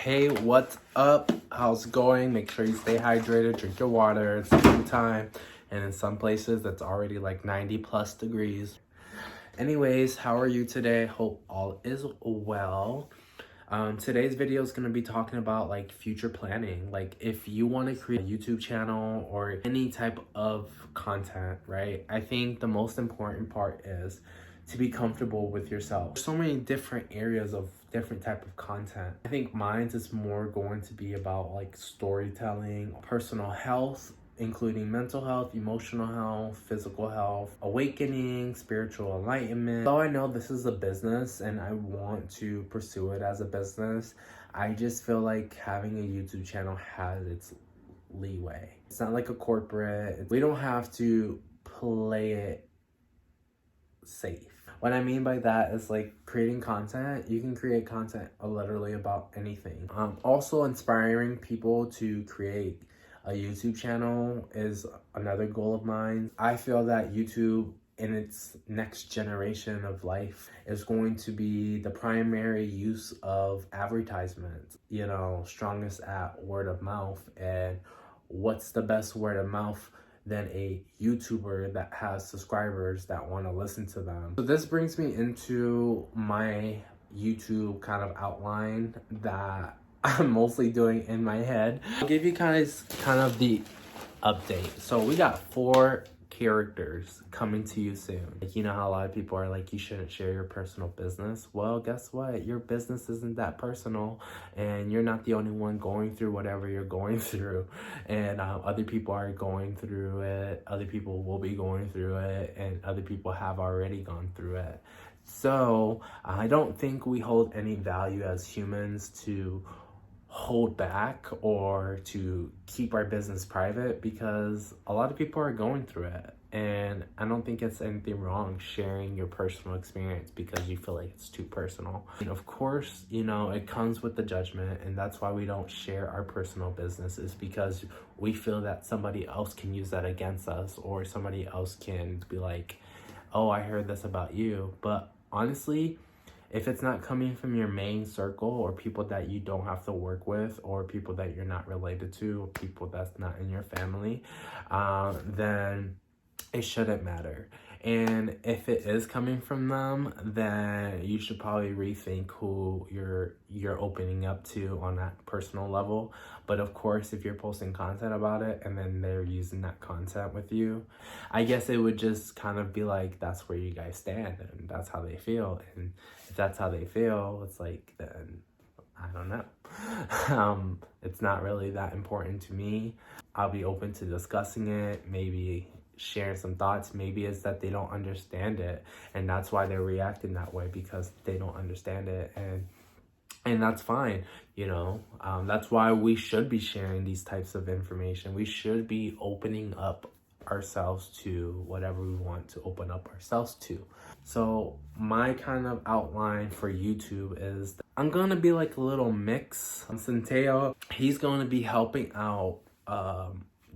Hey, what's up? How's it going? Make sure you stay hydrated, drink your water. It's springtime, and in some places it's already like 90 plus degrees. Anyways, how are you today? Hope all is well. Today's video is going to be talking about like future planning. Like if you want to create a YouTube channel or any type of content, right? I think the most important part is to be comfortable with yourself. There's so many different areas of different type of content. I think mine is more going to be about like storytelling, personal health, including mental health, emotional health, physical health, awakening, spiritual enlightenment. Though I know this is a business and I want to pursue it as a business, I just feel like having a YouTube channel has its leeway. It's not like a corporate. We don't have to play it safe. What I mean by that is like creating content. You can create content literally about anything. Also inspiring people to create a YouTube channel is another goal of mine. I feel that YouTube in its next generation of life is going to be the primary use of advertisements. You know, strongest at word of mouth. And what's the best word of mouth than a YouTuber that has subscribers that want to listen to them? So this brings me into my YouTube kind of outline that I'm mostly doing in my head. I'll give you guys kind of the update. So we got 4 characters coming to you soon. Like, you know how a lot of people are like, you shouldn't share your personal business. Well, guess what? Your business isn't that personal, and you're not the only one going through whatever you're going through. And other people are going through it. Other people will be going through it, and other people have already gone through it. So I don't think we hold any value as humans to hold back or to keep our business private, because a lot of people are going through it, and I don't think it's anything wrong sharing your personal experience because you feel like it's too personal. And of course, you know, it comes with the judgment, and that's why we don't share our personal business, is because we feel that somebody else can use that against us, or somebody else can be like, oh, I heard this about you. But honestly, if it's not coming from your main circle, or people that you don't have to work with, or people that you're not related to, or people that's not in your family, then it shouldn't matter. And if it is coming from them, then you should probably rethink who you're opening up to on that personal level. But of course, if you're posting content about it and then they're using that content with you, I guess it would just kind of be like, that's where you guys stand and that's how they feel. And if that's how they feel, it's like, then I don't know. It's not really that important to me. I'll be open to discussing it, maybe sharing some thoughts. Maybe it's that they don't understand it, and that's why they're reacting that way, because they don't understand it, and that's fine. You know, that's why we should be sharing these types of information. We should be opening up ourselves to whatever we want to open up ourselves to. So my kind of outline for YouTube is that I'm gonna be like a little mix. Centeo, he's going to be helping out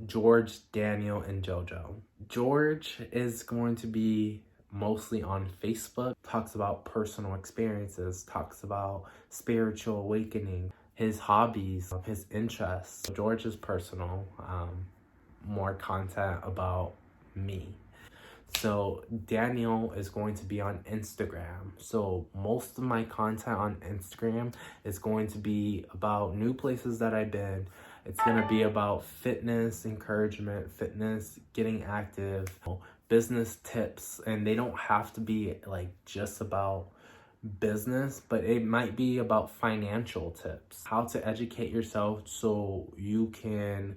George, Daniel, and JoJo. George is going to be mostly on Facebook, talks about personal experiences, talks about spiritual awakening, his hobbies, his interests. George is personal, more content about me. So Daniel is going to be on Instagram. So most of my content on Instagram is going to be about new places that I've been. It's going to be about fitness, encouragement, fitness, getting active, business tips. And they don't have to be like just about business, but it might be about financial tips, how to educate yourself so you can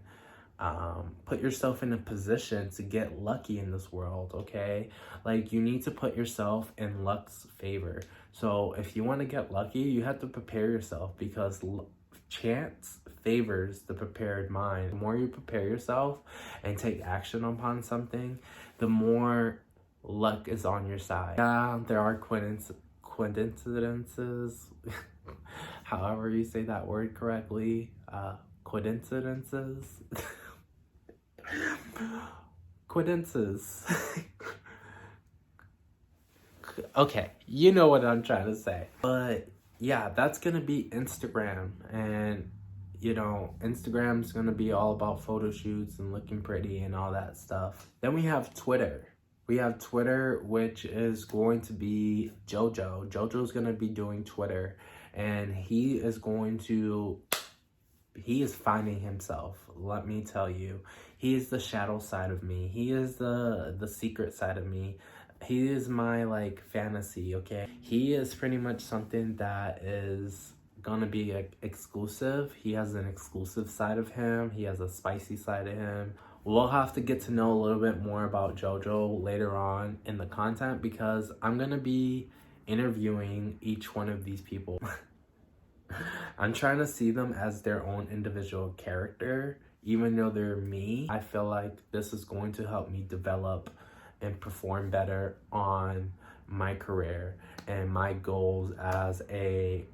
put yourself in a position to get lucky in this world, okay? Like, you need to put yourself in luck's favor. So if you want to get lucky, you have to prepare yourself, because chance favors the prepared mind. The more you prepare yourself and take action upon something, the more luck is on your side. Yeah, there are coincidences, however you say that word correctly, coincidences. Coincidences. Okay, you know what I'm trying to say. But yeah, that's gonna be Instagram. And you know, Instagram's gonna be all about photo shoots and looking pretty and all that stuff. Then we have Twitter. We have Twitter, which is going to be JoJo. JoJo's gonna be doing Twitter, and he is finding himself. Let me tell you, he is the shadow side of me. He is the secret side of me. He is my like fantasy, okay? He is pretty much something that is gonna be exclusive. He has an exclusive side of him. He has a spicy side of him. We'll have to get to know a little bit more about JoJo later on in the content, because I'm gonna be interviewing each one of these people. I'm trying to see them as their own individual character, even though they're me. I feel like this is going to help me develop and perform better on my career and my goals as a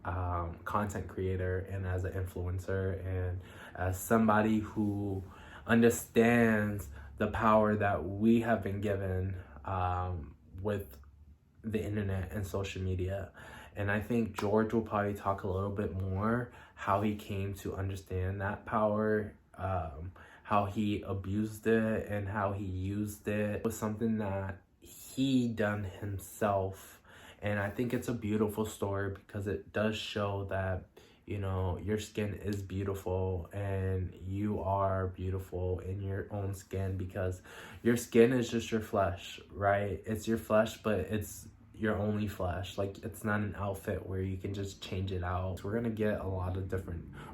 content creator and as an influencer and as somebody who understands the power that we have been given with the internet and social media. And I think George will probably talk a little bit more how he came to understand that power, how he abused it and how he used it. It was something that he done himself. And I think it's a beautiful story because it does show that, you know, your skin is beautiful and you are beautiful in your own skin, because your skin is just your flesh, right? It's your flesh, but it's your only flesh. Like, it's not an outfit where you can just change it out. So we're gonna get a lot of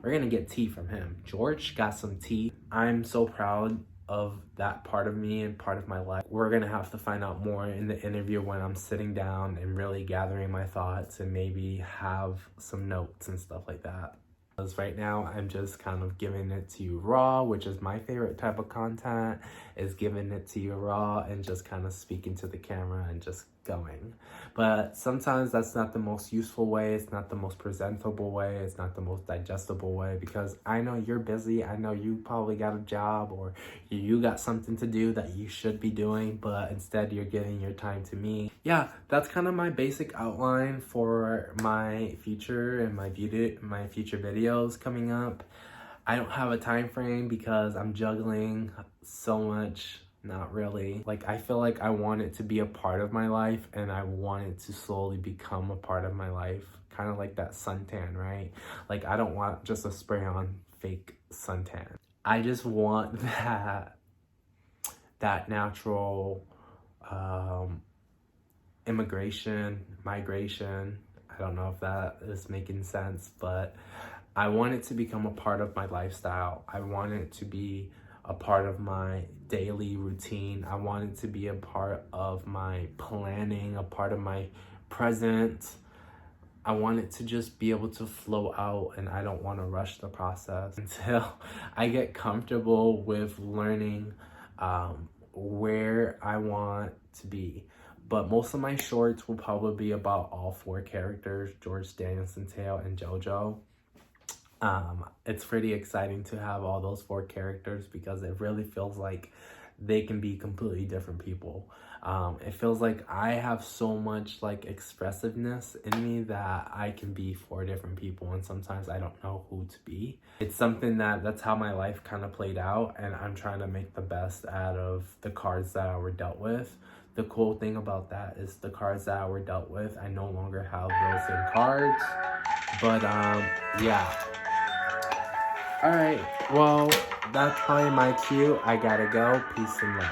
we're gonna get tea from him. George got some tea. I'm so proud of that part of me and part of my life. We're gonna have to find out more in the interview when I'm sitting down and really gathering my thoughts and maybe have some notes and stuff like that. Because right now I'm just kind of giving it to you raw, which is my favorite type of content, is giving it to you raw and just kind of speaking to the camera and just going. But sometimes that's not the most useful way. It's not the most presentable way. It's not the most digestible way, because I know you're busy. I know you probably got a job or you got something to do that you should be doing, but instead you're giving your time to me. Yeah, that's kind of my basic outline for my future and my future videos coming up. I don't have a time frame because I'm juggling so much. Not really. Like, I feel like I want it to be a part of my life and I want it to slowly become a part of my life. Kind of like that suntan, right? Like, I don't want just a spray on fake suntan. I just want that natural migration. I don't know if that is making sense, but I want it to become a part of my lifestyle. I want it to be a part of my daily routine. I want it to be a part of my planning, a part of my present. I want it to just be able to flow out, and I don't want to rush the process until I get comfortable with learning where I want to be. But most of my shorts will probably be about all four characters, George Danielson, Teo, and JoJo. It's pretty exciting to have all those four characters because it really feels like they can be completely different people. It feels like I have so much like expressiveness in me that I can be four different people, and sometimes I don't know who to be. It's something that's how my life kind of played out, and I'm trying to make the best out of the cards that I were dealt with. The cool thing about that is the cards that I were dealt with, I no longer have those same cards. But yeah. Alright, well, that's probably my cue. I gotta go. Peace and love.